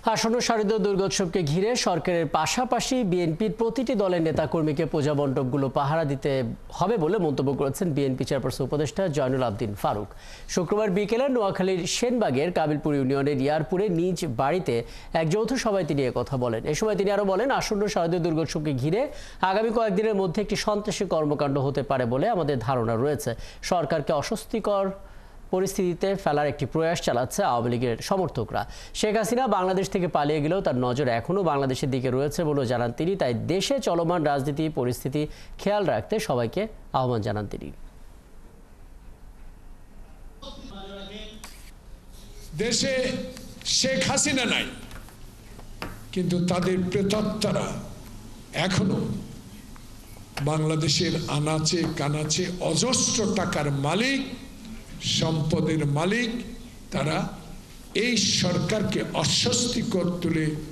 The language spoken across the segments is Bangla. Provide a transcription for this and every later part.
আসন্ন শারদীয় দুর্গোৎসবকে ঘিরে সরকারের পাশাপাশি বিএনপির প্রতিটি দলের নেতাকর্মীকে পূজা মণ্ডপগুলো পাহারা দিতে হবে বলে মন্তব্য করেছেন বিএনপি চেয়ারপারসন উপদেষ্টা জয়নুল আবদিন ফারুক। শুক্রবার বিকেলে নোয়াখালীর সেনবাগের কাবিলপুর ইউনিয়নের ইয়ারপুরে নিজ বাড়িতে এক যৌথ সভায় তিনি কথা বলেন। এ সময় তিনি আরও বলেন, আসন্ন শারদীয় দুর্গোৎসবকে ঘিরে আগামী কয়েকদিনের মধ্যে একটি সন্ত্রাসী কর্মকাণ্ড হতে পারে বলে আমাদের ধারণা রয়েছে। সরকারকে অস্বস্তিকর পরিস্থিতিতে ফেলার একটি প্রয়াস চালাচ্ছে আওয়ামী লীগের সমর্থকরা। শেখ হাসিনা বাংলাদেশ থেকে পালিয়ে গেলেও তার নজর এখনও বাংলাদেশের দিকে রয়েছে বলে জানান তিনি। তাই দেশে চলমান রাজনীতি পরিস্থিতি খেয়াল রাখতে সবাইকে আহ্বান জানান তিনি। দেশে শেখ হাসিনা নাই, কিন্তু তাদের প্রেতাত্মারা এখনো বাংলাদেশের আনাচে কানাচে অজস্র টাকার মালিক, সম্পদের মালিক। তারা এই সরকারকে অস্বস্তিকর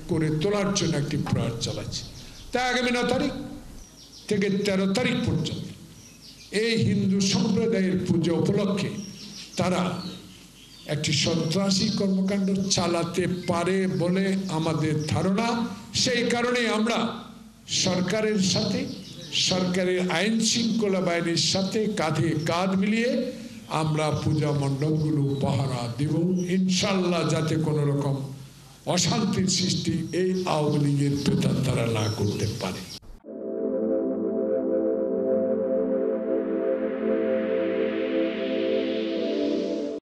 করে তোলার জন্য একটি প্রয়াস চালাচ্ছে। তাই আগামী 9 তারিখ থেকে 13 তারিখ পর্যন্ত এই হিন্দু সম্প্রদায়ের পূজা উপলক্ষে তারা একটি সন্ত্রাসী কর্মকাণ্ড চালাতে পারে বলে আমাদের ধারণা। সেই কারণে আমরা সরকারের সাথে, সরকারের আইন শৃঙ্খলা বাহিনীর সাথে কাঁধে কাঁধ মিলিয়ে আমরা পূজা মণ্ডপগুলো পাহারা দেব, ইনশাল্লাহ, যাতে কোনো রকম অশান্তির সৃষ্টি এই আওয়ামী লীগের প্রেতাত্মারা না করতে পারে।